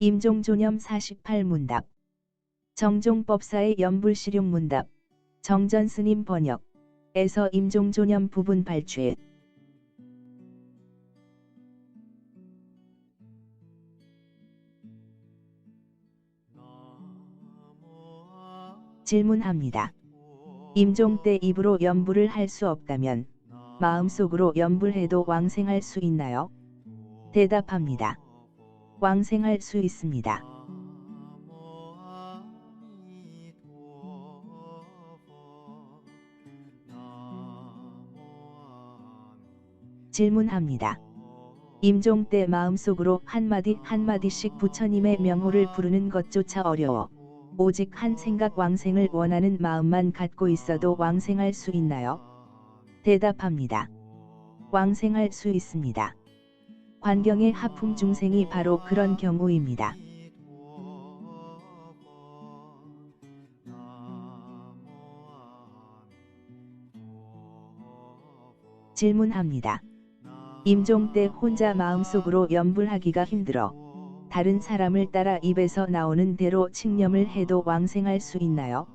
임종조념 48문답 정종법사의 연불실용문답 정전스님 번역에서 임종조념 부분 발췌. 질문합니다. 임종 때 입으로 연불을 할 수 없다면 마음속으로 연불해도 왕생할 수 있나요? 대답합니다. 왕생할 수 있습니다. 질문합니다. 임종 때 마음속으로 한마디 한마디씩 부처님의 명호를 부르는 것조차 어려워 오직 한 생각 왕생을 원하는 마음만 갖고 있어도 왕생할 수 있나요? 대답합니다. 왕생할 수 있습니다. 관경의 하품 중생이 바로 그런 경우입니다. 질문합니다. 임종 때 혼자 마음속으로 연불하기가 힘들어 다른 사람을 따라 입에서 나오는 대로 칙념을 해도 왕생할 수 있나요?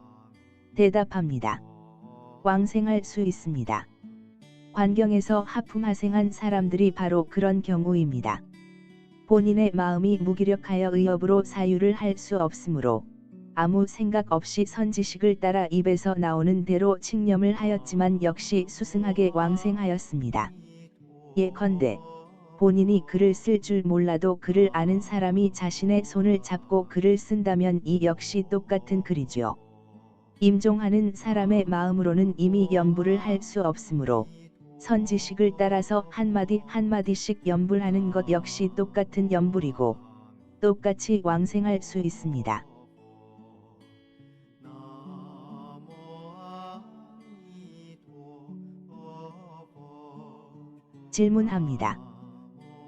대답합니다. 왕생할 수 있습니다. 관경에서 하품하생한 사람들이 바로 그런 경우입니다. 본인의 마음이 무기력하여 의업으로 사유를 할 수 없으므로 아무 생각 없이 선지식을 따라 입에서 나오는 대로 칙념을 하였지만 역시 수승하게 왕생하였습니다. 예컨대 본인이 글을 쓸 줄 몰라도 글을 아는 사람이 자신의 손을 잡고 글을 쓴다면 이 역시 똑같은 글이지요. 임종하는 사람의 마음으로는 이미 연불을 할 수 없으므로 선지식을 따라서 한마디 한마디씩 연불하는 것 역시 똑같은 연불이고 똑같이 왕생할 수 있습니다. 질문합니다.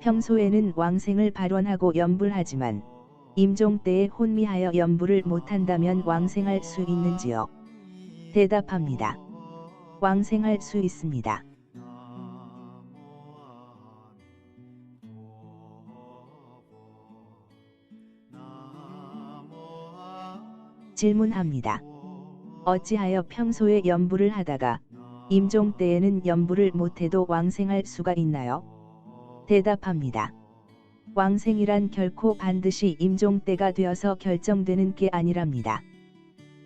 평소에는 왕생을 발원하고 연불하지만 임종 때에 혼미하여 연불을 못한다면 왕생할 수 있는지요? 대답합니다. 왕생할 수 있습니다. 질문합니다. 어찌하여 평소에 연불을 하다가 임종 때에는 연불을 못해도 왕생할 수가 있나요? 대답합니다. 왕생이란 결코 반드시 임종 때가 되어서 결정되는 게 아니랍니다.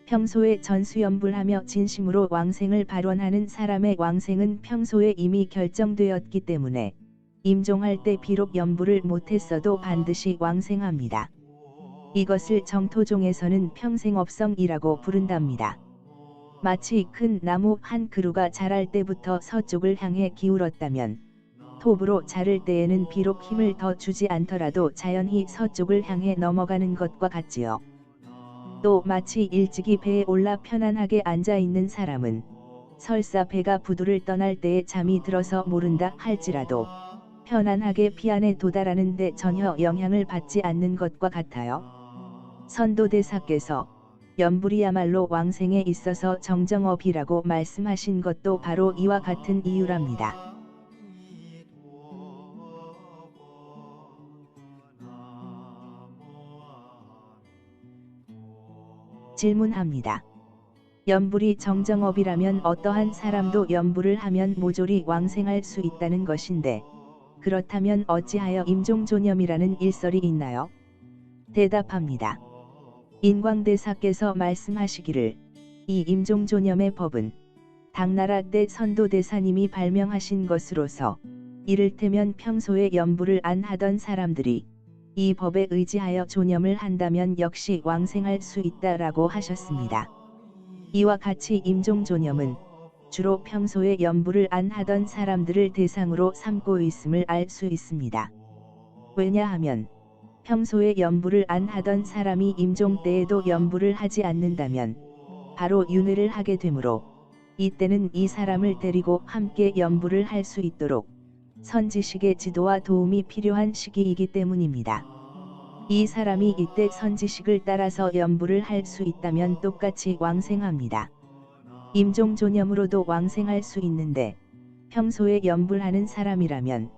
평소에 전수연불하며 진심으로 왕생을 발원하는 사람의 왕생은 평소에 이미 결정되었기 때문에 임종할 때 비록 연불을 못했어도 반드시 왕생합니다. 이것을 정토종에서는 평생업성이라고 부른답니다. 마치 큰 나무 한 그루가 자랄 때부터 서쪽을 향해 기울었다면 톱으로 자를 때에는 비록 힘을 더 주지 않더라도 자연히 서쪽을 향해 넘어가는 것과 같지요. 또 마치 일찍이 배에 올라 편안하게 앉아 있는 사람은 설사 배가 부두를 떠날 때에 잠이 들어서 모른다 할지라도 편안하게 피안에 도달하는데 전혀 영향을 받지 않는 것과 같아요. 선도대사께서 연불이야말로 왕생에 있어서 정정업이라고 말씀하신 것도 바로 이와 같은 이유랍니다. 질문합니다. 연불이 정정업이라면 어떠한 사람도 연불을 하면 모조리 왕생할 수 있다는 것인데 그렇다면 어찌하여 임종존염이라는 일설이 있나요? 대답합니다. 인광대사께서 말씀하시기를 이 임종존염의 법은 당나라 때 선도대사님이 발명하신 것으로서 이를테면 평소에 염불을 안 하던 사람들이 이 법에 의지하여 존염을 한다면 역시 왕생할 수 있다라고 하셨습니다. 이와 같이 임종존염은 주로 평소에 염불을 안 하던 사람들을 대상으로 삼고 있음을 알 수 있습니다. 왜냐하면 평소에 염불을 안 하던 사람이 임종 때에도 염불을 하지 않는다면 바로 윤회를 하게 되므로 이때는 이 사람을 데리고 함께 염불을 할 수 있도록 선지식의 지도와 도움이 필요한 시기이기 때문입니다. 이 사람이 이때 선지식을 따라서 염불을 할 수 있다면 똑같이 왕생합니다. 임종존염으로도 왕생할 수 있는데 평소에 염불하는 사람이라면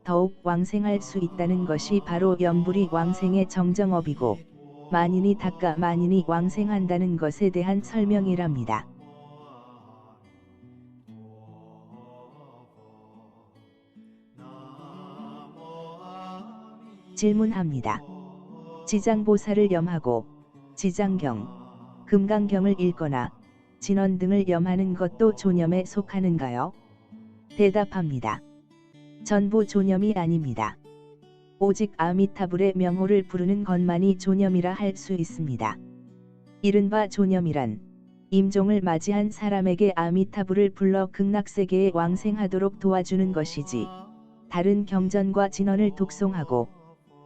더욱 왕생할 수 있다는 것이 바로 염불이 왕생의 정정업이고 만인이 닦아 만인이 왕생한다는 것에 대한 설명이랍니다. 질문합니다. 지장보살을 염하고 지장경, 금강경을 읽거나 진원 등을 염하는 것도 존염에 속하는가요? 대답합니다. 전부 존염이 아닙니다. 오직 아미타불의 명호를 부르는 것만이 존염이라 할 수 있습니다. 이른바 존염이란 임종을 맞이한 사람에게 아미타불을 불러 극락세계에 왕생하도록 도와주는 것이지 다른 경전과 진언을 독송하고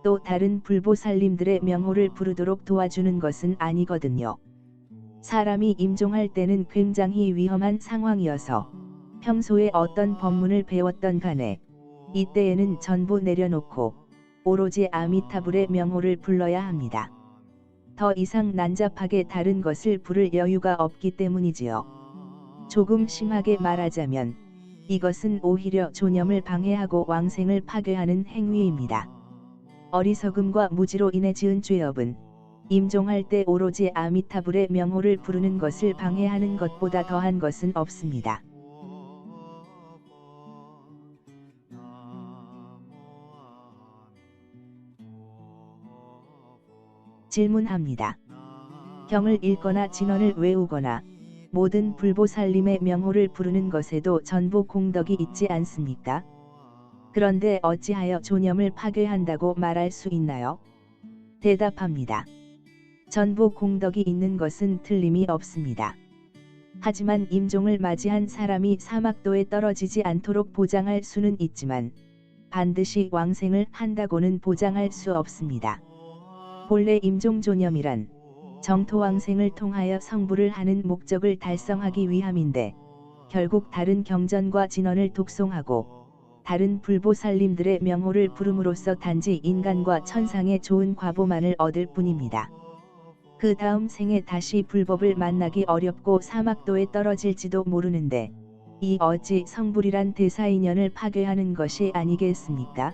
또 다른 불보살님들의 명호를 부르도록 도와주는 것은 아니거든요. 사람이 임종할 때는 굉장히 위험한 상황이어서 평소에 어떤 법문을 배웠던 간에 이때에는 전부 내려놓고 오로지 아미타불의 명호를 불러야 합니다. 더 이상 난잡하게 다른 것을 부를 여유가 없기 때문이지요. 조금 심하게 말하자면 이것은 오히려 존염을 방해하고 왕생을 파괴하는 행위입니다. 어리석음과 무지로 인해 지은 죄업은 임종할 때 오로지 아미타불의 명호를 부르는 것을 방해하는 것보다 더한 것은 없습니다. 질문합니다. 경을 읽거나 진언을 외우거나 모든 불보살님의 명호를 부르는 것에도 전부 공덕이 있지 않습니까? 그런데 어찌하여 존염을 파괴한다고 말할 수 있나요? 대답합니다. 전부 공덕이 있는 것은 틀림이 없습니다. 하지만 임종을 맞이한 사람이 사막도에 떨어지지 않도록 보장할 수는 있지만 반드시 왕생을 한다고는 보장할 수 없습니다. 본래 임종존염이란 정토왕생을 통하여 성불을 하는 목적을 달성하기 위함인데 결국 다른 경전과 진언을 독송하고 다른 불보살님들의 명호를 부름으로써 단지 인간과 천상의 좋은 과보만을 얻을 뿐입니다. 그 다음 생에 다시 불법을 만나기 어렵고 사막도에 떨어질지도 모르는데 이 어찌 성불이란 대사인연을 파괴하는 것이 아니겠습니까?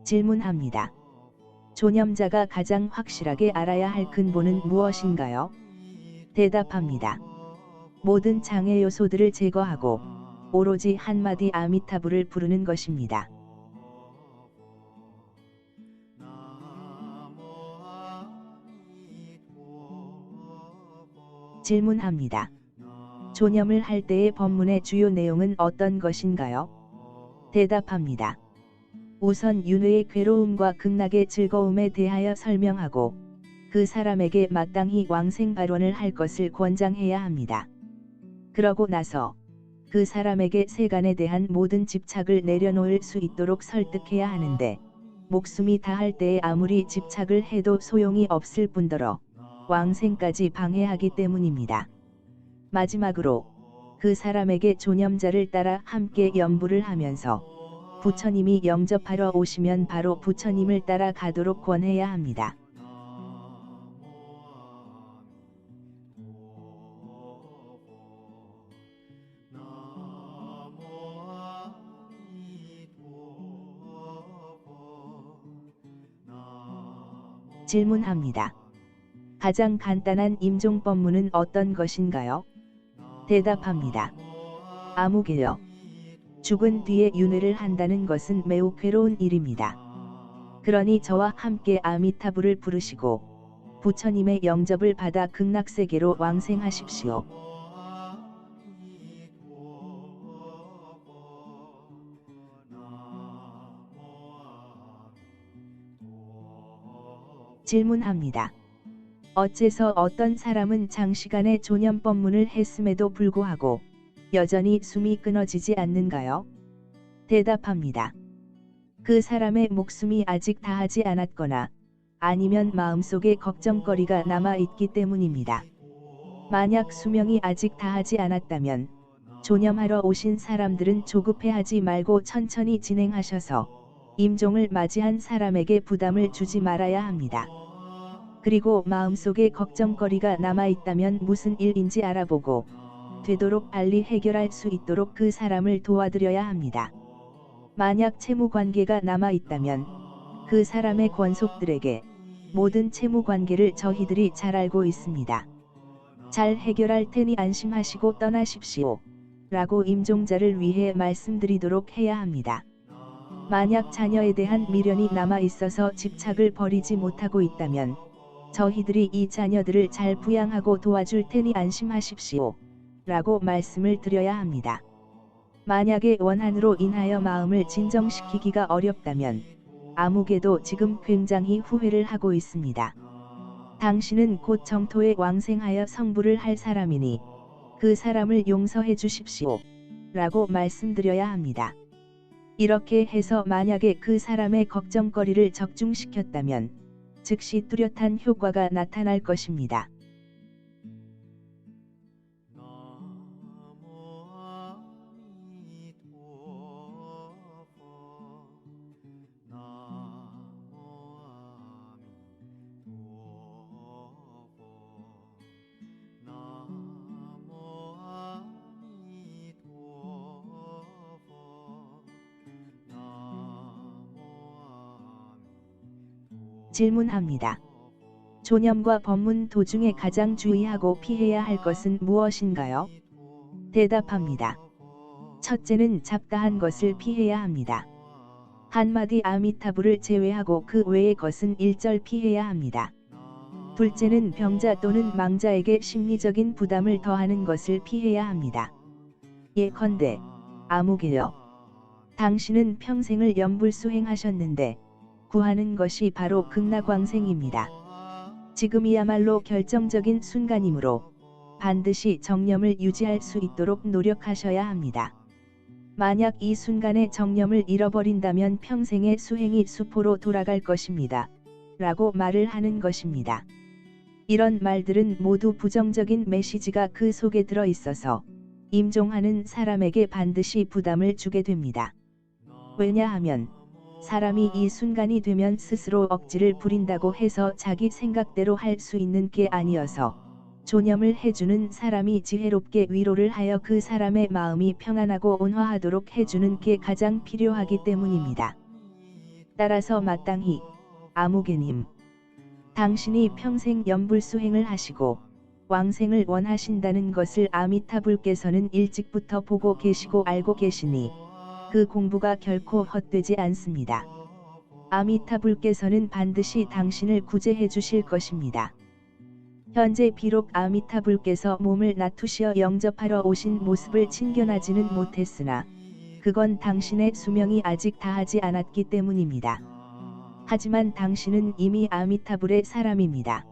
질문합니다. 존염자가 가장 확실하게 알아야 할 근본은 무엇인가요? 대답합니다. 모든 장애 요소들을 제거하고 오로지 한마디 아미타불을 부르는 것입니다. 질문합니다. 존염을 할 때의 법문의 주요 내용은 어떤 것인가요? 대답합니다. 우선 윤회의 괴로움과 극락의 즐거움에 대하여 설명하고 그 사람에게 마땅히 왕생 발원을 할 것을 권장해야 합니다. 그러고 나서 그 사람에게 세간에 대한 모든 집착을 내려놓을 수 있도록 설득해야 하는데 목숨이 다할 때에 아무리 집착을 해도 소용이 없을 뿐더러 왕생까지 방해하기 때문입니다. 마지막으로 그 사람에게 존염자를 따라 함께 염불을 하면서 부처님이 영접하러 오시면 바로 부처님을 따라 가도록 권해야 합니다. 질문합니다. 가장 간단한 임종법문은 어떤 것인가요? 대답합니다. 아무개요. 죽은 뒤에 윤회를 한다는 것은 매우 괴로운 일입니다. 그러니 저와 함께 아미타불을 부르시고 부처님의 영접을 받아 극락세계로 왕생하십시오. 질문합니다. 어째서 어떤 사람은 장시간의 조념법문을 했음에도 불구하고 여전히 숨이 끊어지지 않는가요? 대답합니다. 그 사람의 목숨이 아직 다하지 않았거나 아니면 마음속에 걱정거리가 남아있기 때문입니다. 만약 수명이 아직 다하지 않았다면 조념하러 오신 사람들은 조급해하지 말고 천천히 진행하셔서 임종을 맞이한 사람에게 부담을 주지 말아야 합니다. 그리고 마음속에 걱정거리가 남아있다면 무슨 일인지 알아보고 되도록 빨리 해결할 수 있도록 그 사람을 도와드려야 합니다. 만약 채무관계가 남아있다면 그 사람의 권속들에게 모든 채무관계를 저희들이 잘 알고 있습니다. 잘 해결할 테니 안심하시고 떠나십시오. 라고 임종자를 위해 말씀드리도록 해야 합니다. 만약 자녀에 대한 미련이 남아있어서 집착을 버리지 못하고 있다면 저희들이 이 자녀들을 잘 부양하고 도와줄 테니 안심하십시오. 라고 말씀을 드려야 합니다. 만약에 원한으로 인하여 마음을 진정시키기가 어렵다면 아무개도 지금 굉장히 후회를 하고 있습니다. 당신은 곧 정토에 왕생하여 성불을 할 사람이니 그 사람을 용서해 주십시오. 라고 말씀드려야 합니다. 이렇게 해서 만약에 그 사람의 걱정거리를 적중시켰다면 즉시 뚜렷한 효과가 나타날 것입니다. 질문합니다. 조념과 법문 도중에 가장 주의하고 피해야 할 것은 무엇인가요? 대답합니다. 첫째는 잡다한 것을 피해야 합니다. 한마디 아미타불을 제외하고 그 외의 것은 일절 피해야 합니다. 둘째는 병자 또는 망자에게 심리적인 부담을 더하는 것을 피해야 합니다. 예컨대 아무개요. 당신은 평생을 염불수행하셨는데 구하는 것이 바로 극락왕생입니다. 지금이야말로 결정적인 순간이므로 반드시 정념을 유지할 수 있도록 노력하셔야 합니다. 만약 이 순간에 정념을 잃어버린다면 평생의 수행이 수포로 돌아갈 것입니다. 라고 말을 하는 것입니다. 이런 말들은 모두 부정적인 메시지가 그 속에 들어 있어서 임종하는 사람에게 반드시 부담을 주게 됩니다. 왜냐하면 사람이 이 순간이 되면 스스로 억지를 부린다고 해서 자기 생각대로 할 수 있는 게 아니어서 조념을 해주는 사람이 지혜롭게 위로를 하여 그 사람의 마음이 평안하고 온화하도록 해주는 게 가장 필요하기 때문입니다. 따라서 마땅히 아무개님, 당신이 평생 염불수행을 하시고 왕생을 원하신다는 것을 아미타불께서는 일찍부터 보고 계시고 알고 계시니 그 공부가 결코 헛되지 않습니다. 아미타불께서는 반드시 당신을 구제해 주실 것입니다. 현재 비록 아미타불께서 몸을 낮추시어 영접하러 오신 모습을 친견하지는 못했으나 그건 당신의 수명이 아직 다하지 않았기 때문입니다. 하지만 당신은 이미 아미타불의 사람입니다.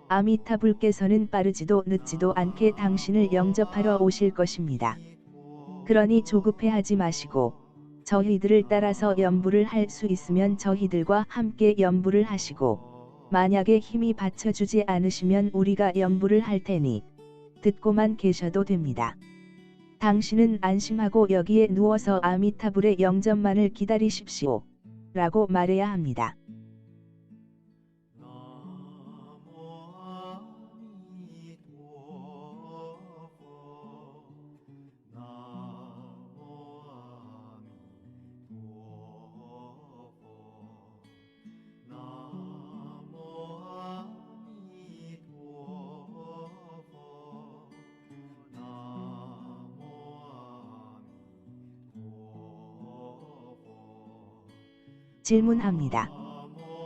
아미타불께서는 빠르지도 늦지도 않게 당신을 영접하러 오실 것입니다. 그러니 조급해하지 마시고 저희들을 따라서 염불을 할 수 있으면 저희들과 함께 염불을 하시고 만약에 힘이 받쳐주지 않으시면 우리가 염불을 할 테니 듣고만 계셔도 됩니다. 당신은 안심하고 여기에 누워서 아미타불의 영접만을 기다리십시오. 라고 말해야 합니다. 질문합니다.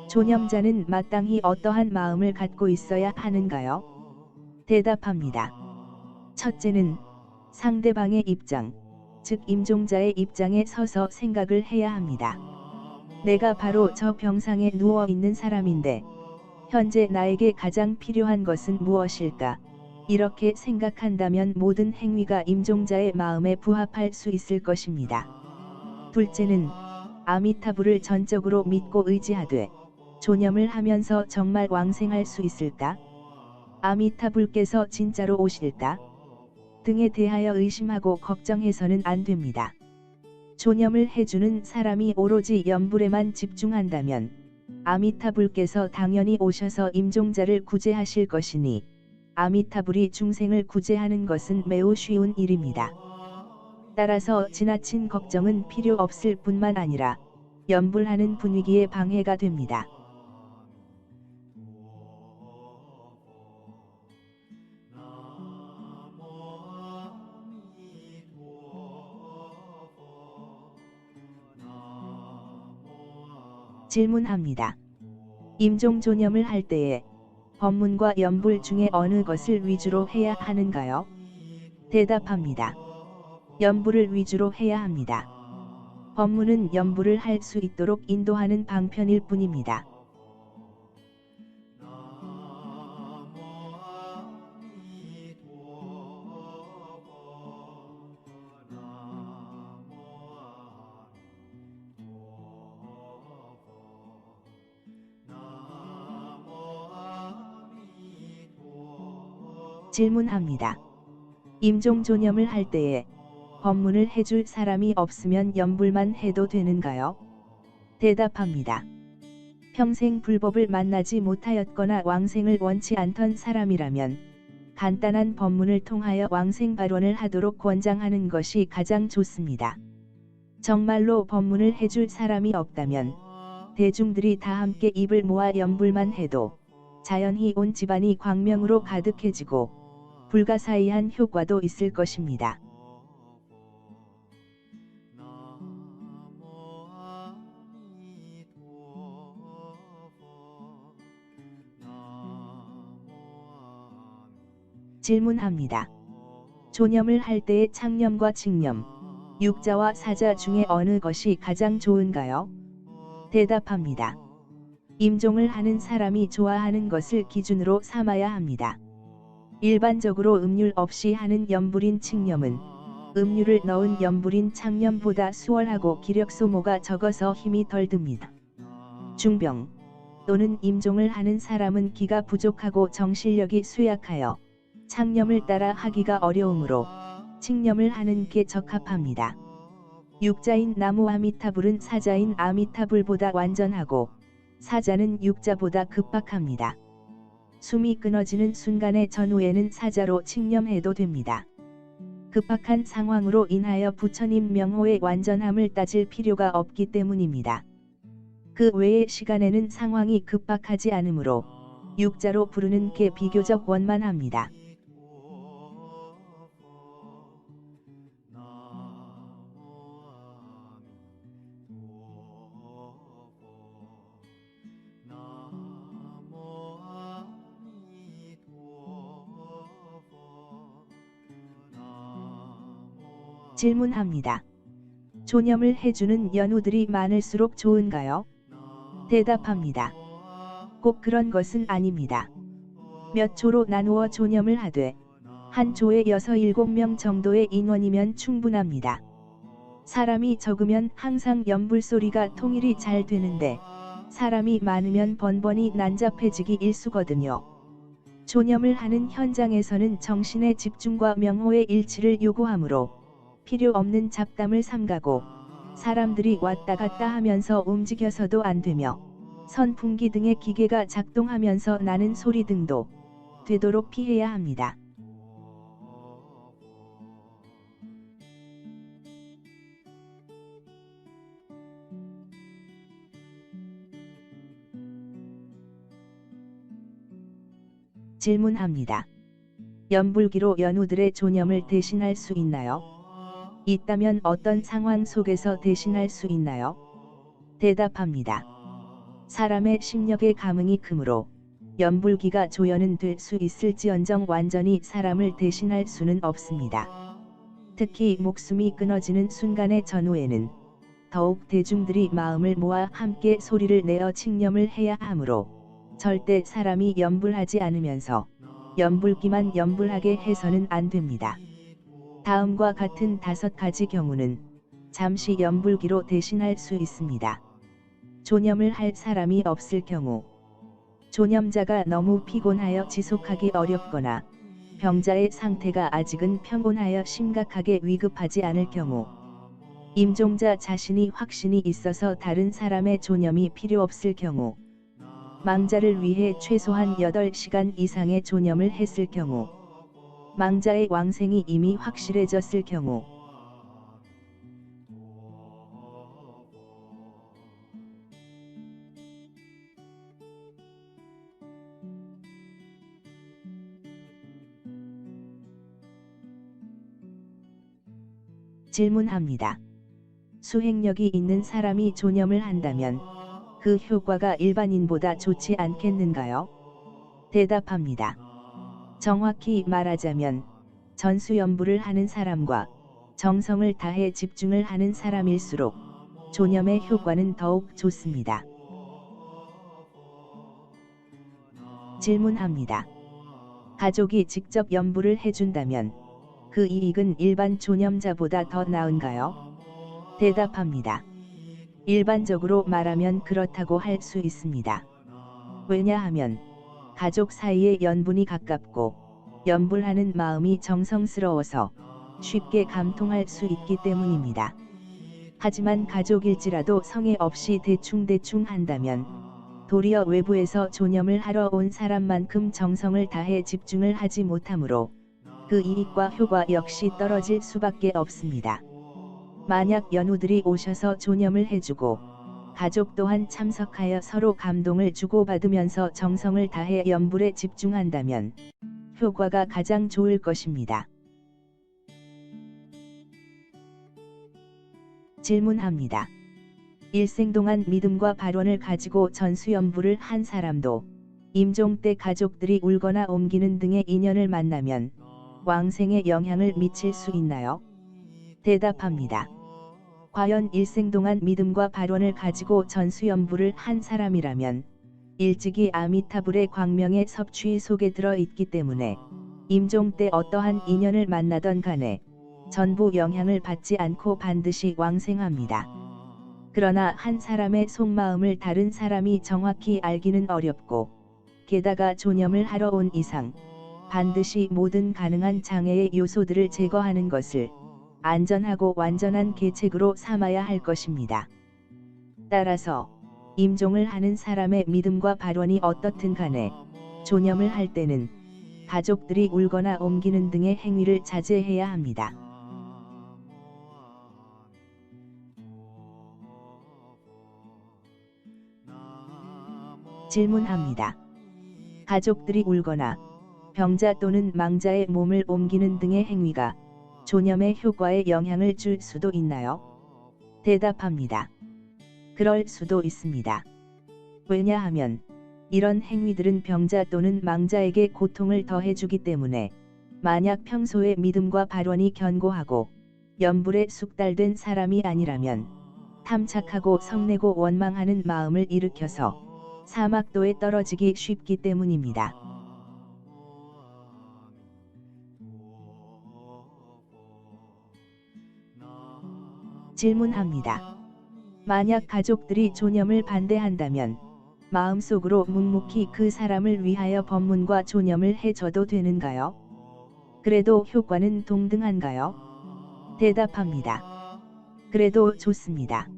조념자는 마땅히 어떠한 마음을 갖고 있어야 하는가요? 대답합니다. 첫째는 상대방의 입장, 즉 임종자의 입장에 서서 생각을 해야 합니다. 내가 바로 저 병상에 누워 있는 사람인데 현재 나에게 가장 필요한 것은 무엇일까? 이렇게 생각한다면 모든 행위가 임종자의 마음에 부합할 수 있을 것입니다. 둘째는 아미타불을 전적으로 믿고 의지하되 조념을 하면서 정말 왕생할 수 있을까? 아미타불께서 진짜로 오실까? 등에 대하여 의심하고 걱정해서는 안 됩니다. 조념을 해주는 사람이 오로지 염불에만 집중한다면 아미타불께서 당연히 오셔서 임종자를 구제하실 것이니 아미타불이 중생을 구제하는 것은 매우 쉬운 일입니다. 따라서 지나친 걱정은 필요 없을 뿐만 아니라 염불하는 분위기에 방해가 됩니다. 질문합니다. 임종조념을 할 때에 법문과 염불 중에 어느 것을 위주로 해야 하는가요? 대답합니다. 염불을 위주로 해야 합니다. 법문은 염불을 할 수 있도록 인도하는 방편일 뿐입니다. 질문합니다. 임종조념을 할 때에 법문을 해줄 사람이 없으면 염불만 해도 되는가요? 대답합니다. 평생 불법을 만나지 못하였거나 왕생을 원치 않던 사람이라면 간단한 법문을 통하여 왕생 발원을 하도록 권장하는 것이 가장 좋습니다. 정말로 법문을 해줄 사람이 없다면 대중들이 다 함께 입을 모아 염불만 해도 자연히 온 집안이 광명으로 가득해지고 불가사의한 효과도 있을 것입니다. 질문합니다. 조념을 할 때의 창념과 칙념, 육자와 사자 중에 어느 것이 가장 좋은가요? 대답합니다. 임종을 하는 사람이 좋아하는 것을 기준으로 삼아야 합니다. 일반적으로 음률 없이 하는 염불인 칙념은 음률을 넣은 염불인 창념보다 수월하고 기력 소모가 적어서 힘이 덜 듭니다. 중병 또는 임종을 하는 사람은 기가 부족하고 정신력이 쇠약하여 창념을 따라 하기가 어려우므로 칙념을 하는 게 적합합니다. 육자인 나무 아미타불은 사자인 아미타불보다 완전하고 사자는 육자보다 급박합니다. 숨이 끊어지는 순간의 전후에는 사자로 칙념해도 됩니다. 급박한 상황으로 인하여 부처님 명호의 완전함을 따질 필요가 없기 때문입니다. 그 외의 시간에는 상황이 급박하지 않으므로 육자로 부르는 게 비교적 원만합니다. 질문합니다. 조념을 해주는 연우들이 많을수록 좋은가요? 대답합니다. 꼭 그런 것은 아닙니다. 몇 조로 나누어 조념을 하되 한 조에 6-7명 정도의 인원이면 충분합니다. 사람이 적으면 항상 염불 소리가 통일이 잘 되는데 사람이 많으면 번번이 난잡해지기 일쑤거든요. 조념을 하는 현장에서는 정신의 집중과 명호의 일치를 요구하므로 필요 없는 잡담을 삼가고 사람들이 왔다 갔다 하면서 움직여서도 안 되며 선풍기 등의 기계가 작동하면서 나는 소리 등도 되도록 피해야 합니다. 질문합니다. 염불기로 연우들의 조념을 대신할 수 있나요? 있다면 어떤 상황 속에서 대신할 수 있나요? 대답합니다. 사람의 심력의 감흥이 크므로 연불기가 조연은 될 수 있을지언정 완전히 사람을 대신할 수는 없습니다. 특히 목숨이 끊어지는 순간의 전후에는 더욱 대중들이 마음을 모아 함께 소리를 내어 칙념을 해야 하므로 절대 사람이 연불하지 않으면서 연불기만 연불하게 해서는 안 됩니다. 다음과 같은 5가지 경우는 잠시 연불기로 대신할 수 있습니다. 조념을 할 사람이 없을 경우, 조념자가 너무 피곤하여 지속하기 어렵거나 병자의 상태가 아직은 평온하여 심각하게 위급하지 않을 경우, 임종자 자신이 확신이 있어서 다른 사람의 조념이 필요 없을 경우, 망자를 위해 최소한 8시간 이상의 조념을 했을 경우, 망자의 왕생이 이미 확실해졌을 경우, 질문합니다. 수행력이 있는 사람이 조념을 한다면 그 효과가 일반인보다 좋지 않겠는가요? 대답합니다. 정확히 말하자면 전수연부를 하는 사람과 정성을 다해 집중을 하는 사람일수록 조념의 효과는 더욱 좋습니다. 질문합니다. 가족이 직접 연부를 해준다면 그 이익은 일반 조념자보다 더 나은가요? 대답합니다. 일반적으로 말하면 그렇다고 할 수 있습니다. 왜냐하면 가족 사이의 연분이 가깝고 연불하는 마음이 정성스러워서 쉽게 감통할 수 있기 때문입니다. 하지만 가족일지라도 성의 없이 대충대충 한다면 도리어 외부에서 조념을 하러 온 사람만큼 정성을 다해 집중을 하지 못하므로 그 이익과 효과 역시 떨어질 수밖에 없습니다. 만약 연우들이 오셔서 조념을 해주고 가족 또한 참석하여 서로 감동을 주고받으면서 정성을 다해 연불에 집중한다면 효과가 가장 좋을 것입니다. 질문합니다. 일생 동안 믿음과 발원을 가지고 전수연부를 한 사람도 임종 때 가족들이 울거나 옮기는 등의 인연을 만나면 왕생에 영향을 미칠 수 있나요? 대답합니다. 과연 일생 동안 믿음과 발원을 가지고 전수연부를 한 사람이라면 일찍이 아미타불의 광명의 섭취 속에 들어 있기 때문에 임종 때 어떠한 인연을 만나던 간에 전부 영향을 받지 않고 반드시 왕생합니다. 그러나 한 사람의 속마음을 다른 사람이 정확히 알기는 어렵고 게다가 조념을 하러 온 이상 반드시 모든 가능한 장애의 요소들을 제거하는 것을 안전하고 완전한 계책으로 삼아야 할 것입니다. 따라서 임종을 하는 사람의 믿음과 발원이 어떻든 간에 조념을 할 때는 가족들이 울거나 옮기는 등의 행위를 자제해야 합니다. 질문합니다. 가족들이 울거나 병자 또는 망자의 몸을 옮기는 등의 행위가 조념의 효과에 영향을 줄 수도 있나요? 대답합니다. 그럴 수도 있습니다. 왜냐하면 이런 행위들은 병자 또는 망자에게 고통을 더해주기 때문에 만약 평소에 믿음과 발원이 견고하고 연불에 숙달된 사람이 아니라면 탐착하고 성내고 원망하는 마음을 일으켜서 사막도에 떨어지기 쉽기 때문입니다. 질문합니다. 만약 가족들이 조념을 반대한다면 마음속으로 묵묵히 그 사람을 위하여 법문과 조념을 해줘도 되는가요? 그래도 효과는 동등한가요? 대답합니다. 그래도 좋습니다.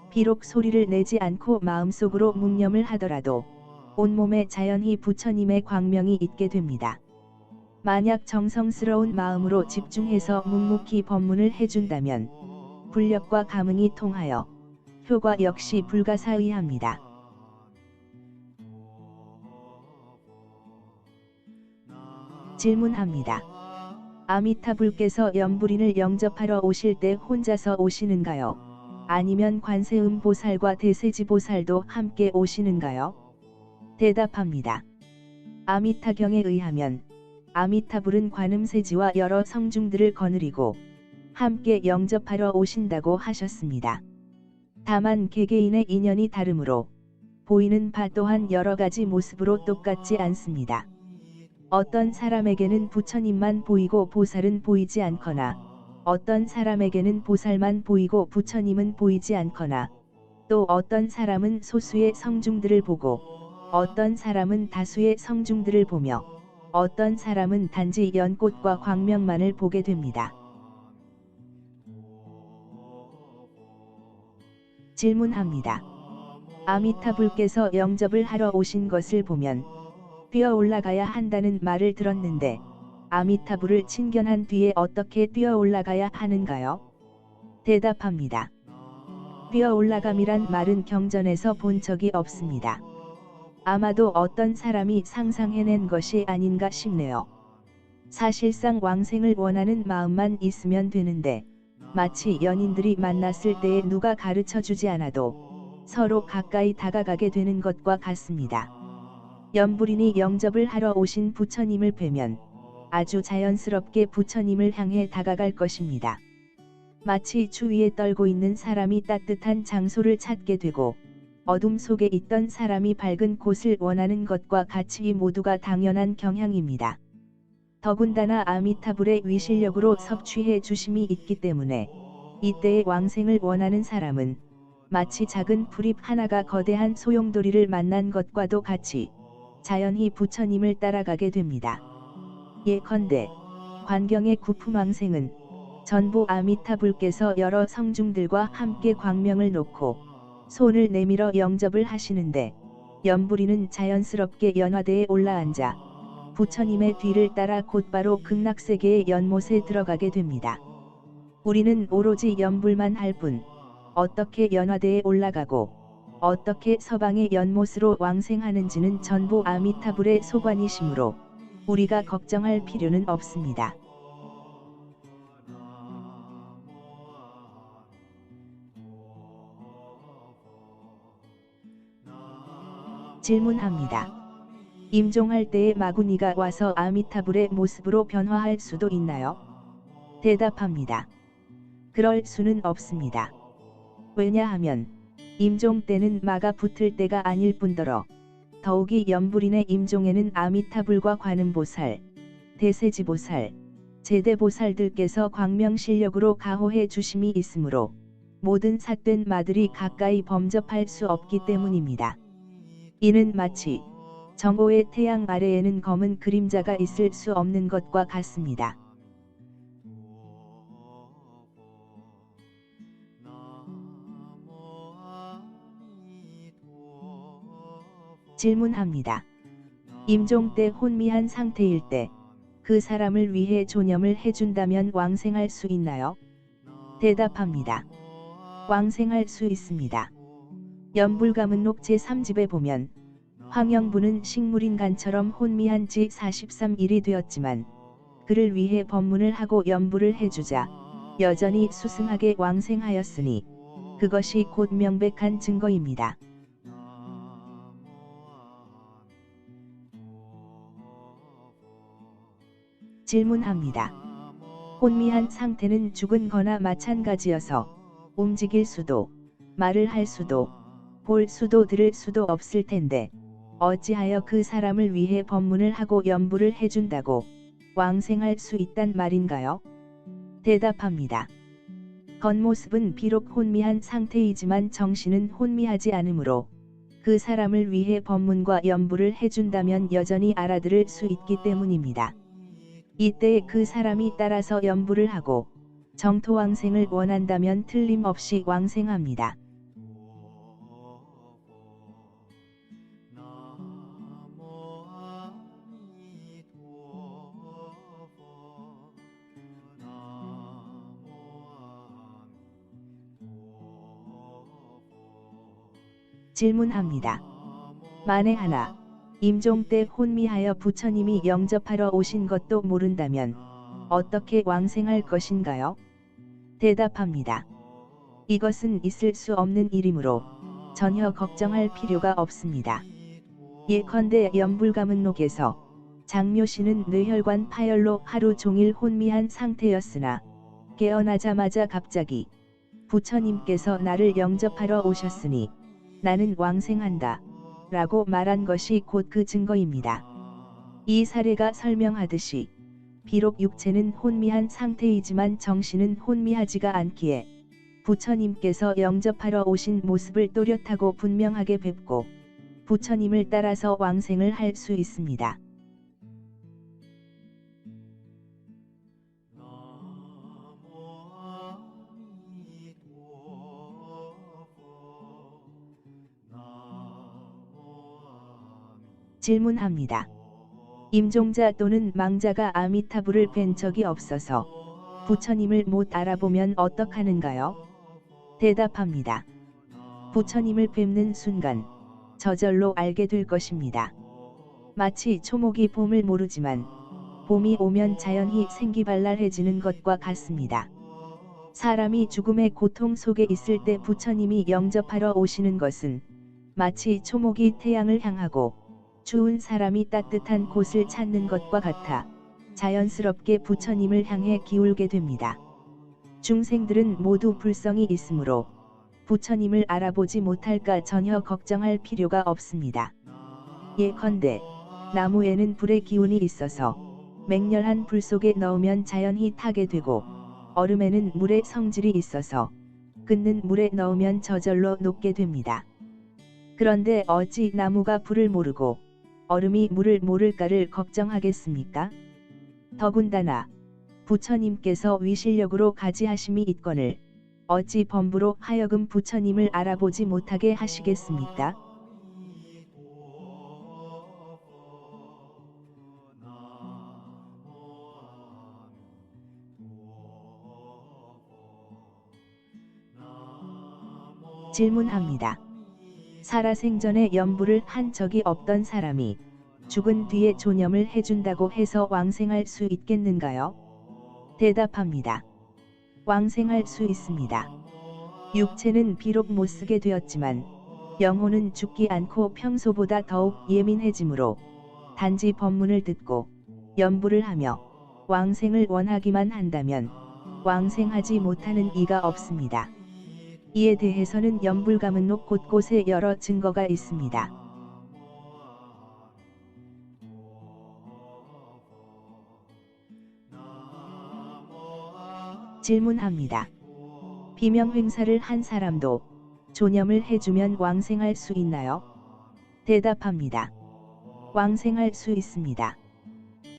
비록 소리를 내지 않고 마음속으로 묵념을 하더라도 온몸에 자연히 부처님의 광명이 있게 됩니다. 만약 정성스러운 마음으로 집중해서 묵묵히 법문을 해준다면 불력과 감흥이 통하여 효과 역시 불가사의합니다. 질문합니다. 아미타불께서 연불인을 영접하러 오실 때 혼자서 오시는가요? 아니면 관세음보살과 대세지보살도 함께 오시는가요? 대답합니다. 아미타경에 의하면 아미타불은 관음세지와 여러 성중들을 거느리고 함께 영접하러 오신다고 하셨습니다. 다만 개개인의 인연이 다르므로 보이는 바 또한 여러 가지 모습으로 똑같지 않습니다. 어떤 사람에게는 부처님만 보이고 보살은 보이지 않거나 어떤 사람에게는 보살만 보이고 부처님은 보이지 않거나 또 어떤 사람은 소수의 성중들을 보고 어떤 사람은 다수의 성중들을 보며 어떤 사람은 단지 연꽃과 광명만을 보게 됩니다. 질문합니다. 아미타불께서 영접을 하러 오신 것을 보면 뛰어 올라가야 한다는 말을 들었는데 아미타불을 친견한 뒤에 어떻게 뛰어 올라가야 하는가요? 대답합니다. 뛰어 올라감이란 말은 경전에서 본 적이 없습니다. 아마도 어떤 사람이 상상해낸 것이 아닌가 싶네요. 사실상 왕생을 원하는 마음만 있으면 되는데 마치 연인들이 만났을 때에 누가 가르쳐주지 않아도 서로 가까이 다가가게 되는 것과 같습니다. 연불인이 영접을 하러 오신 부처님을 뵈면 아주 자연스럽게 부처님을 향해 다가갈 것입니다. 마치 추위에 떨고 있는 사람이 따뜻한 장소를 찾게 되고 어둠 속에 있던 사람이 밝은 곳을 원하는 것과 같이 모두가 당연한 경향입니다. 더군다나 아미타불의 위실력으로 섭취해 주심이 있기 때문에 이때의 왕생을 원하는 사람은 마치 작은 풀잎 하나가 거대한 소용돌이를 만난 것과도 같이 자연히 부처님을 따라가게 됩니다. 예컨대 관경의 구품왕생은 전부 아미타불께서 여러 성중들과 함께 광명을 놓고 손을 내밀어 영접을 하시는데 연불이는 자연스럽게 연화대에 올라앉아 부처님의 뒤를 따라 곧바로 극락세계의 연못에 들어가게 됩니다. 우리는 오로지 연불만 할 뿐 어떻게 연화대에 올라가고 어떻게 서방의 연못으로 왕생하는지는 전부 아미타불의 소관이시므로 우리가 걱정할 필요는 없습니다. 질문합니다. 임종할 때에 마구니가 와서 아미타불의 모습으로 변화할 수도 있나요? 대답합니다. 그럴 수는 없습니다. 왜냐하면 임종 때는 마가 붙을 때가 아닐 뿐더러 더욱이 연불인의 임종에는 아미타불과 관음보살, 대세지보살, 제대보살들께서 광명실력으로 가호해 주심이 있으므로 모든 삿된 마들이 가까이 범접할 수 없기 때문입니다. 이는 마치 정오의 태양 아래에는 검은 그림자가 있을 수 없는 것과 같습니다. 질문합니다. 임종 때 혼미한 상태일 때 그 사람을 위해 조념을 해준다면 왕생할 수 있나요? 대답합니다. 왕생할 수 있습니다. 연불가문록 제3집에 보면 황영부는 식물인간처럼 혼미한 지 43일이 되었지만 그를 위해 법문을 하고 연불을 해주자 여전히 수승하게 왕생하였으니 그것이 곧 명백한 증거입니다. 질문합니다. 혼미한 상태는 죽은 거나 마찬가지여서 움직일 수도, 말을 할 수도, 볼 수도 들을 수도 없을 텐데 어찌하여 그 사람을 위해 법문을 하고 연불을 해준다고 왕생할 수 있단 말인가요? 대답합니다. 겉모습은 비록 혼미한 상태이지만 정신은 혼미하지 않으므로 그 사람을 위해 법문과 연불을 해준다면 여전히 알아들을 수 있기 때문입니다. 이때 그 사람이 따라서 연불을 하고 정토왕생을 원한다면 틀림없이 왕생합니다. 질문합니다. 만에 하나 임종 때 혼미하여 부처님이 영접하러 오신 것도 모른다면 어떻게 왕생할 것인가요? 대답합니다. 이것은 있을 수 없는 일이므로 전혀 걱정할 필요가 없습니다. 예컨대 연불가문록에서 장묘씨는 뇌혈관 파열로 하루 종일 혼미한 상태였으나 깨어나자마자 갑자기 부처님께서 나를 영접하러 오셨으니 나는 왕생한다 라고 말한 것이 곧 그 증거입니다. 이 사례가 설명하듯이 비록 육체는 혼미한 상태이지만 정신은 혼미하지가 않기에 부처님께서 영접하러 오신 모습을 또렷하고 분명하게 뵙고 부처님을 따라서 왕생을 할 수 있습니다. 질문합니다. 임종자 또는 망자가 아미타불을 뵌 적이 없어서 부처님을 못 알아보면 어떡하는가요? 대답합니다. 부처님을 뵙는 순간 저절로 알게 될 것입니다. 마치 초목이 봄을 모르지만 봄이 오면 자연히 생기발랄해지는 것과 같습니다. 사람이 죽음의 고통 속에 있을 때 부처님이 영접하러 오시는 것은 마치 초목이 태양을 향하고 추운 사람이 따뜻한 곳을 찾는 것과 같아 자연스럽게 부처님을 향해 기울게 됩니다. 중생들은 모두 불성이 있으므로 부처님을 알아보지 못할까 전혀 걱정할 필요가 없습니다. 예컨대 나무에는 불의 기운이 있어서 맹렬한 불 속에 넣으면 자연히 타게 되고 얼음에는 물의 성질이 있어서 끓는 물에 넣으면 저절로 녹게 됩니다. 그런데 어찌 나무가 불을 모르고 얼음이 물을 모를까를 걱정하겠습니까? 더군다나 부처님께서 위실력으로 가지하심이 있거늘 어찌 범부로 하여금 부처님을 알아보지 못하게 하시겠습니까? 질문합니다. 살아생전에 연부를 한 적이 없던 사람이 죽은 뒤에 조념을 해준다고 해서 왕생할 수 있겠는가요? 대답합니다. 왕생할 수 있습니다. 육체는 비록 못쓰게 되었지만 영혼은 죽지 않고 평소보다 더욱 예민해지므로 단지 법문을 듣고 연부를 하며 왕생을 원하기만 한다면 왕생하지 못하는 이가 없습니다. 이에 대해서는 연불가문록 곳곳에 여러 증거가 있습니다. 질문합니다. 비명횡사를 한 사람도 조념을 해주면 왕생할 수 있나요? 대답합니다. 왕생할 수 있습니다.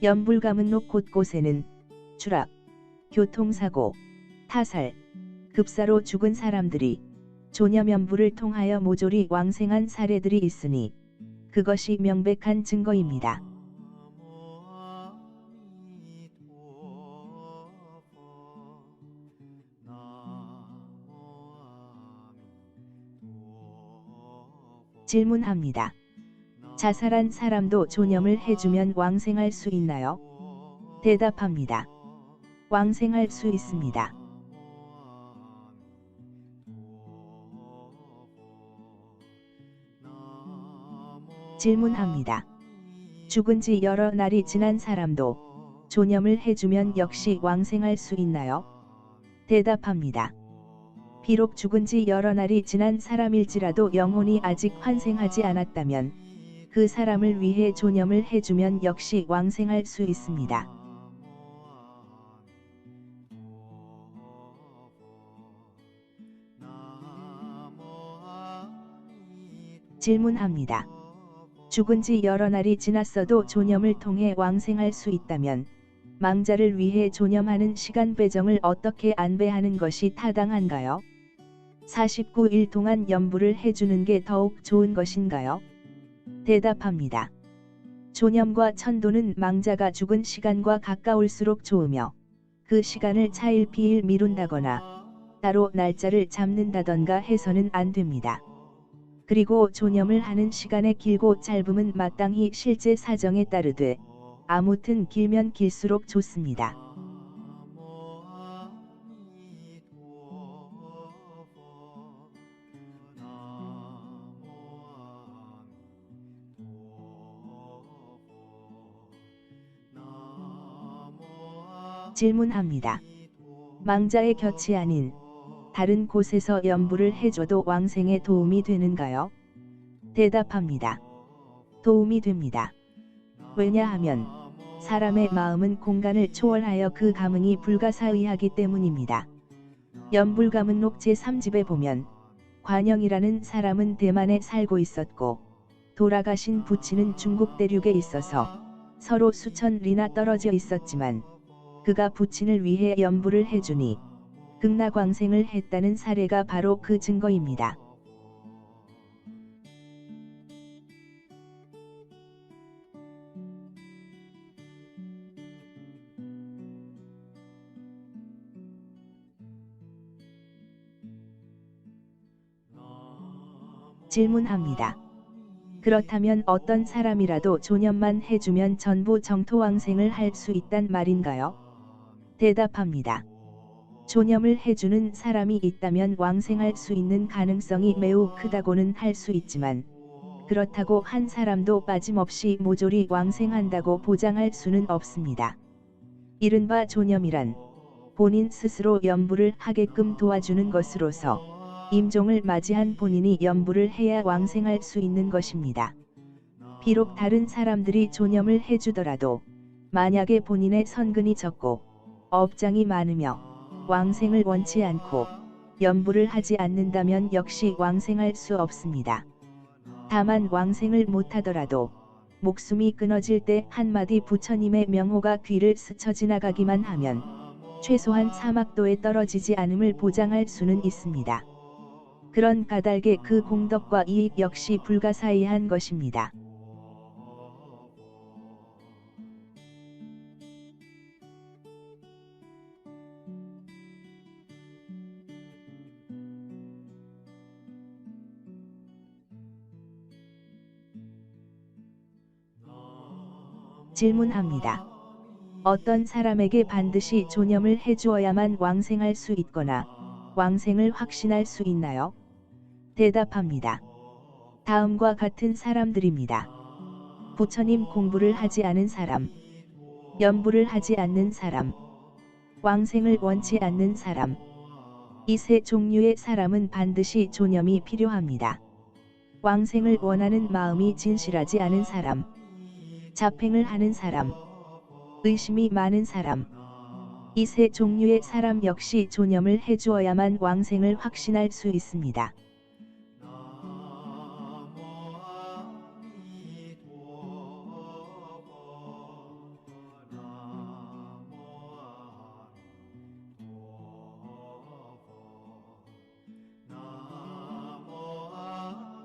연불가문록 곳곳에는 추락, 교통사고, 타살, 급사로 죽은 사람들이 조념연부를 통하여 모조리 왕생한 사례들이 있으니 그것이 명백한 증거입니다. 질문합니다. 자살한 사람도 조념을 해주면 왕생할 수 있나요? 대답합니다. 왕생할 수 있습니다. 질문합니다. 죽은 지 여러 날이 지난 사람도 조념을 해주면 역시 왕생할 수 있나요? 대답합니다. 비록 죽은 지 여러 날이 지난 사람일지라도 영혼이 아직 환생하지 않았다면 그 사람을 위해 조념을 해주면 역시 왕생할 수 있습니다. 질문합니다. 죽은 지 여러 날이 지났어도 조념을 통해 왕생할 수 있다면 망자를 위해 조념하는 시간 배정을 어떻게 안배하는 것이 타당한가요? 49일 동안 연부를 해주는 게 더욱 좋은 것인가요? 대답합니다. 조념과 천도는 망자가 죽은 시간과 가까울수록 좋으며 그 시간을 차일피일 미룬다거나 따로 날짜를 잡는다던가 해서는 안 됩니다. 그리고 조념을 하는 시간의 길고 짧음은 마땅히 실제 사정에 따르되 아무튼 길면 길수록 좋습니다. 질문합니다. 망자의 곁이 아닌 다른 곳에서 연부를 해줘도 왕생에 도움이 되는가요? 대답합니다. 도움이 됩니다. 왜냐하면 사람의 마음은 공간을 초월하여 그 감흥이 불가사의하기 때문입니다. 연불가문록 제3집에 보면 관영이라는 사람은 대만에 살고 있었고 돌아가신 부친은 중국 대륙에 있어서 서로 수천 리나 떨어져 있었지만 그가 부친을 위해 연부를 해주니 극락왕생을 했다는 사례가 바로 그 증거입니다. 질문합니다. 그렇다면 어떤 사람이라도 조념만 해주면 전부 정토왕생을 할 수 있단 말인가요? 대답합니다. 조념을 해주는 사람이 있다면 왕생할 수 있는 가능성이 매우 크다고는 할 수 있지만 그렇다고 한 사람도 빠짐없이 모조리 왕생한다고 보장할 수는 없습니다. 이른바 조념이란 본인 스스로 연부를 하게끔 도와주는 것으로서 임종을 맞이한 본인이 연부를 해야 왕생할 수 있는 것입니다. 비록 다른 사람들이 조념을 해주더라도 만약에 본인의 선근이 적고 업장이 많으며 왕생을 원치 않고 연부를 하지 않는다면 역시 왕생할 수 없습니다. 다만 왕생을 못하더라도 목숨이 끊어질 때 한마디 부처님의 명호가 귀를 스쳐 지나가기만 하면 최소한 사막도에 떨어지지 않음을 보장할 수는 있습니다. 그런 까닭에 그 공덕과 이익 역시 불가사의한 것입니다. 질문합니다. 어떤 사람에게 반드시 조념을 해주어야만 왕생할 수 있거나 왕생을 확신할 수 있나요? 대답합니다. 다음과 같은 사람들입니다. 부처님 공부를 하지 않은 사람, 연부를 하지 않는 사람, 왕생을 원치 않는 사람. 이 세 종류의 사람은 반드시 조념이 필요합니다. 왕생을 원하는 마음이 진실하지 않은 사람, 자팽을 하는 사람, 의심이 많은 사람. 이 세 종류의 사람 역시 조념을 해주어야만 왕생을 확신할 수 있습니다.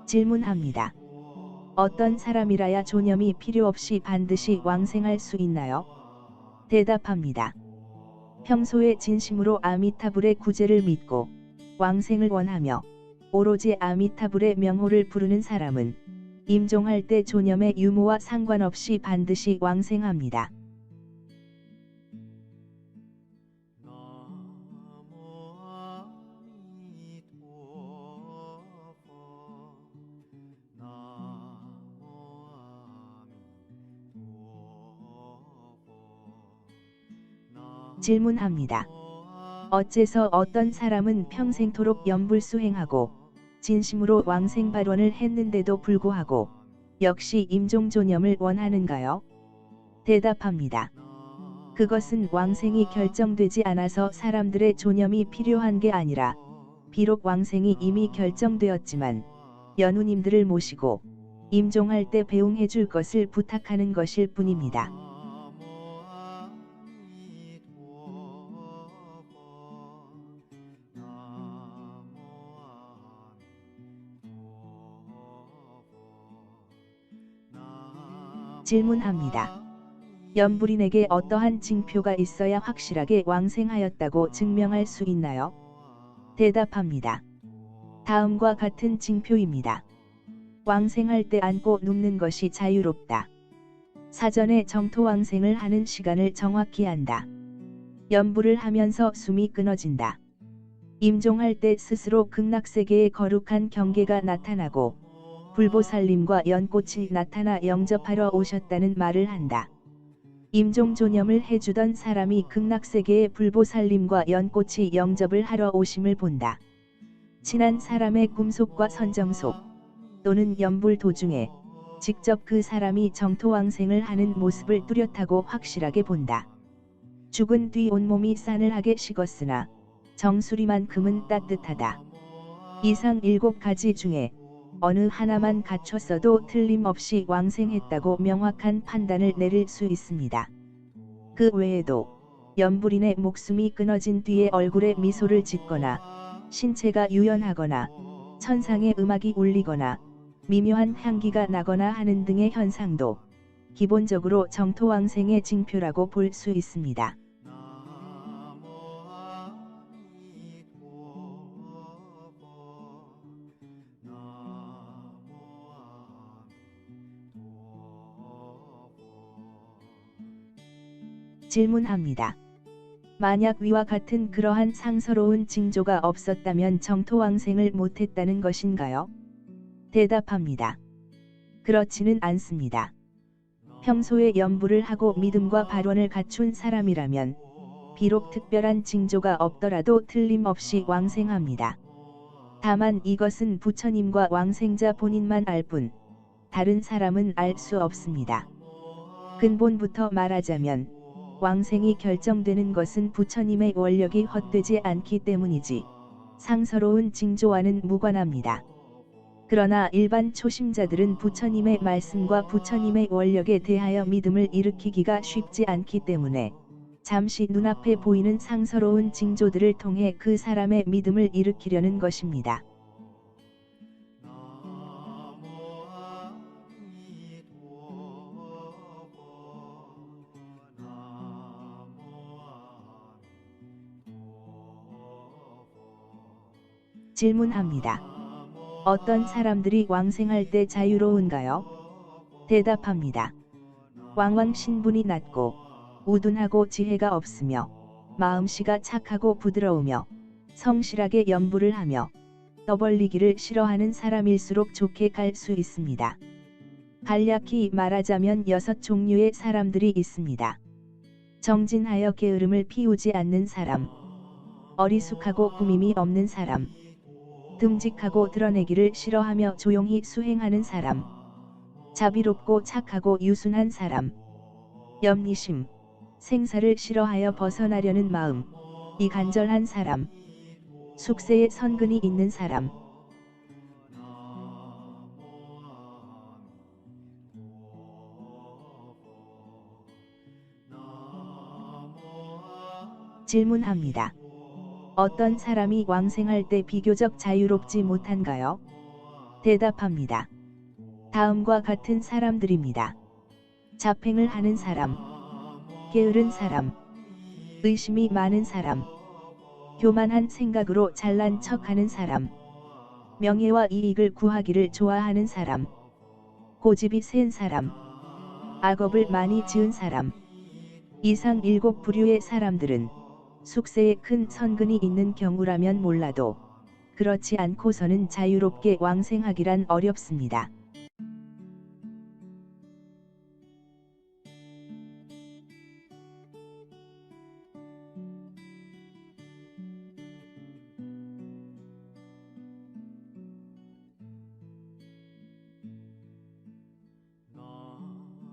질문합니다. 어떤 사람이라야 조념이 필요 없이 반드시 왕생할 수 있나요? 대답합니다. 평소에 진심으로 아미타불의 구제를 믿고 왕생을 원하며 오로지 아미타불의 명호를 부르는 사람은 임종할 때 조념의 유무와 상관없이 반드시 왕생합니다. 질문합니다. 어째서 어떤 사람은 평생토록 연불수행하고 진심으로 왕생 발원을 했는데도 불구하고 역시 임종조념을 원하는가요? 대답합니다. 그것은 왕생이 결정되지 않아서 사람들의 조념이 필요한 게 아니라 비록 왕생이 이미 결정되었지만 연우님들을 모시고 임종할 때 배웅해 줄 것을 부탁하는 것일 뿐입니다. 질문합니다. 연불인에게 어떠한 징표가 있어야 확실하게 왕생하였다고 증명할 수 있나요? 대답합니다. 다음과 같은 징표입니다. 왕생할 때 앉고 눕는 것이 자유롭다. 사전에 정토왕생을 하는 시간을 정확히 안다. 연불을 하면서 숨이 끊어진다. 임종할 때 스스로 극락세계의 거룩한 경계가 나타나고 불보살님과 연꽃이 나타나 영접하러 오셨다는 말을 한다. 임종조념을 해주던 사람이 극락세계의 불보살님과 연꽃이 영접을 하러 오심을 본다. 친한 사람의 꿈속과 선정속 또는 연불 도중에 직접 그 사람이 정토왕생을 하는 모습을 뚜렷하고 확실하게 본다. 죽은 뒤 온몸이 싸늘하게 식었으나 정수리만큼은 따뜻하다. 이상 7가지 중에 어느 하나만 갖췄어도 틀림없이 왕생했다고 명확한 판단을 내릴 수 있습니다. 그 외에도 연불인의 목숨이 끊어진 뒤에 얼굴에 미소를 짓거나 신체가 유연하거나 천상의 음악이 울리거나 미묘한 향기가 나거나 하는 등의 현상도 기본적으로 정토왕생의 징표라고 볼 수 있습니다. 질문합니다. 만약 위와 같은 그러한 상서로운 징조가 없었다면 정토왕생을 못했다는 것인가요? 대답합니다. 그렇지는 않습니다. 평소에 연불을 하고 믿음과 발원을 갖춘 사람이라면 비록 특별한 징조가 없더라도 틀림없이 왕생합니다. 다만 이것은 부처님과 왕생자 본인만 알 뿐, 다른 사람은 알 수 없습니다. 근본부터 말하자면 왕생이 결정되는 것은 부처님의 원력이 헛되지 않기 때문이지 상서로운 징조와는 무관합니다. 그러나 일반 초심자들은 부처님의 말씀과 부처님의 원력에 대하여 믿음을 일으키기가 쉽지 않기 때문에 잠시 눈앞에 보이는 상서로운 징조들을 통해 그 사람의 믿음을 일으키려는 것입니다. 질문합니다. 어떤 사람들이 왕생할 때 자유로운가요? 대답합니다. 왕왕 신분이 낮고 우둔하고 지혜가 없으며 마음씨가 착하고 부드러우며 성실하게 연불을 하며 떠벌리기를 싫어하는 사람일수록 좋게 갈 수 있습니다. 간략히 말하자면 6종류의 사람들이 있습니다. 정진하여 게으름을 피우지 않는 사람, 어리숙하고 꾸밈이 없는 사람, 듬직하고 드러내기를 싫어하며 조용히 수행하는 사람, 자비롭고 착하고 유순한 사람, 염리심, 생사를 싫어하여 벗어나려는 마음, 이 간절한 사람, 숙세에 선근이 있는 사람. 질문합니다. 어떤 사람이 왕생할 때 비교적 자유롭지 못한가요? 대답합니다. 다음과 같은 사람들입니다. 자팽을 하는 사람, 게으른 사람, 의심이 많은 사람, 교만한 생각으로 잘난 척하는 사람, 명예와 이익을 구하기를 좋아하는 사람, 고집이 센 사람, 악업을 많이 지은 사람. 이상 7부류의 사람들은 숙세에 큰 선근이 있는 경우라면 몰라도 그렇지 않고서는 자유롭게 왕생하기란 어렵습니다.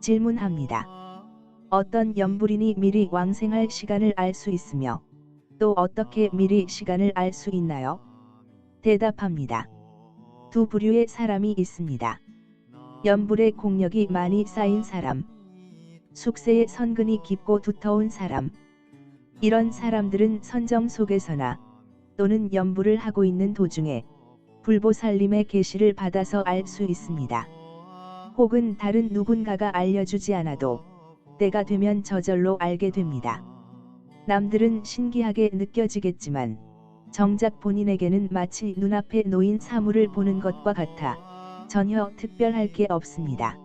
질문합니다. 어떤 연불인이 미리 왕생할 시간을 알 수 있으며 또 어떻게 미리 시간을 알 수 있나요? 대답합니다. 2부류의 사람이 있습니다. 연불의 공력이 많이 쌓인 사람, 숙세의 선근이 깊고 두터운 사람. 이런 사람들은 선정 속에서나 또는 연불을 하고 있는 도중에 불보살님의 계시를 받아서 알 수 있습니다. 혹은 다른 누군가가 알려주지 않아도 때가 되면 저절로 알게 됩니다. 남들은 신기하게 느껴지겠지만 정작 본인에게는 마치 눈앞에 놓인 사물을 보는 것과 같아 전혀 특별할 게 없습니다.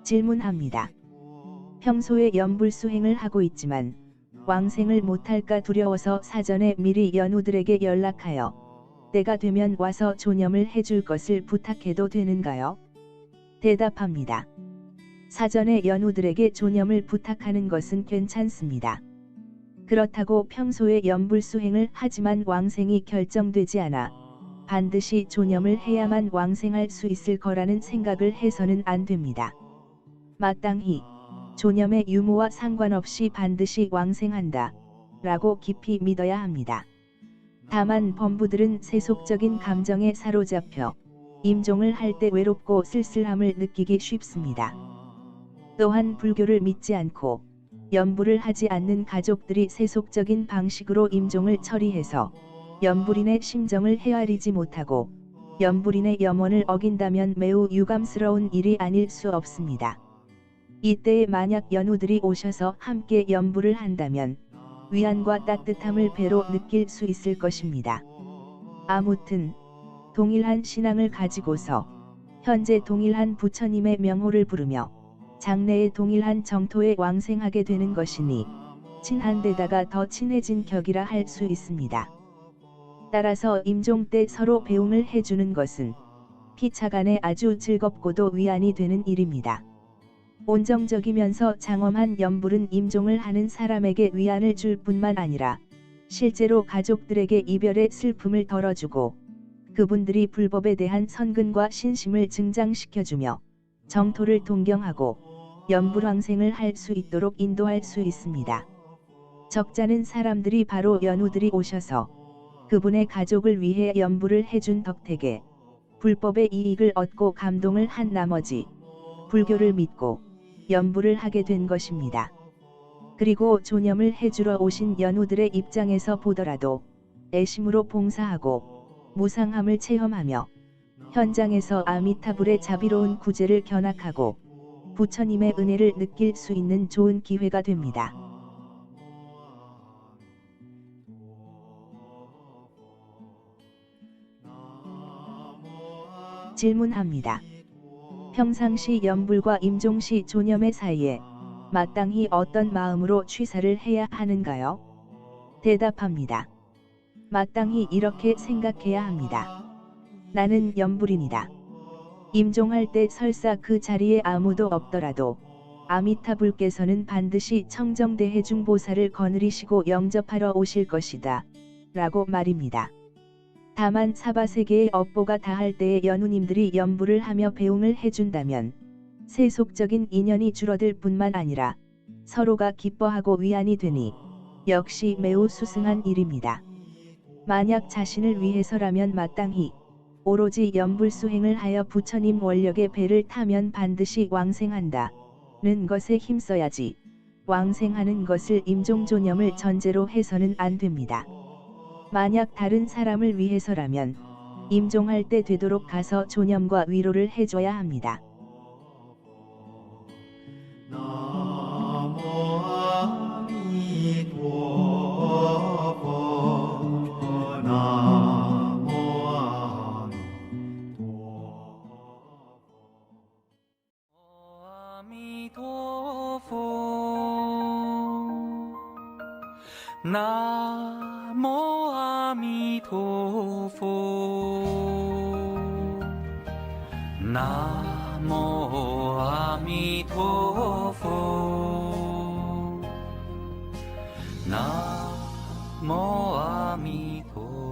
질문합니다. 평소에 연불 수행을 하고 있지만 왕생을 못할까 두려워서 사전에 미리 연우들에게 연락하여 때가 되면 와서 존염을 해줄 것을 부탁해도 되는가요? 대답합니다. 사전에 연우들에게 존염을 부탁하는 것은 괜찮습니다. 그렇다고 평소에 염불수행을 하지만 왕생이 결정되지 않아 반드시 존염을 해야만 왕생할 수 있을 거라는 생각을 해서는 안 됩니다. 마땅히 존염의 유무와 상관없이 반드시 왕생한다 라고 깊이 믿어야 합니다. 다만 범부들은 세속적인 감정에 사로잡혀 임종을 할 때 외롭고 쓸쓸함을 느끼기 쉽습니다. 또한 불교를 믿지 않고 염불을 하지 않는 가족들이 세속적인 방식으로 임종을 처리해서 염불인의 심정을 헤아리지 못하고 염불인의 염원을 어긴다면 매우 유감스러운 일이 아닐 수 없습니다. 이때에 만약 연우들이 오셔서 함께 염불을 한다면 위안과 따뜻함을 배로 느낄 수 있을 것입니다. 아무튼 동일한 신앙을 가지고서 현재 동일한 부처님의 명호를 부르며 장래의 동일한 정토에 왕생하게 되는 것이니 친한 데다가 더 친해진 격이라 할 수 있습니다. 따라서 임종 때 서로 배웅을 해주는 것은 피차간에 아주 즐겁고도 위안이 되는 일입니다. 온정적이면서 장엄한 염불은 임종을 하는 사람에게 위안을 줄 뿐만 아니라 실제로 가족들에게 이별의 슬픔을 덜어주고 그분들이 불법에 대한 선근과 신심을 증장시켜주며 정토를 동경하고 염불왕생을 할 수 있도록 인도할 수 있습니다. 적잖은 사람들이 바로 연우들이 오셔서 그분의 가족을 위해 염불을 해준 덕택에 불법의 이익을 얻고 감동을 한 나머지 불교를 믿고 염불을 하게 된 것입니다. 그리고 존염을 해주러 오신 연우들의 입장에서 보더라도 애심으로 봉사하고 무상함을 체험하며 현장에서 아미타불의 자비로운 구제를 견학하고 부처님의 은혜를 느낄 수 있는 좋은 기회가 됩니다. 질문합니다. 평상시 염불과 임종시 존염의 사이에 마땅히 어떤 마음으로 취사를 해야 하는가요? 대답합니다. 마땅히 이렇게 생각해야 합니다. 나는 염불인이다. 임종할 때 설사 그 자리에 아무도 없더라도 아미타불께서는 반드시 청정대해중보살을 거느리시고 영접하러 오실 것이다 라고 말입니다. 다만 사바세계의 업보가 다할 때에 연우님들이 염불을 하며 배웅을 해준다면 세속적인 인연이 줄어들 뿐만 아니라 서로가 기뻐하고 위안이 되니 역시 매우 수승한 일입니다. 만약 자신을 위해서라면 마땅히 오로지 염불수행을 하여 부처님 원력의 배를 타면 반드시 왕생한다 는 것에 힘써야지 왕생하는 것을 임종존염을 전제로 해서는 안 됩니다. 만약 다른 사람을 위해서라면 임종할 때 되도록 가서 존염과 위로를 해줘야 합니다. 나모 아미도포 나모 아미도포 나모 아미도포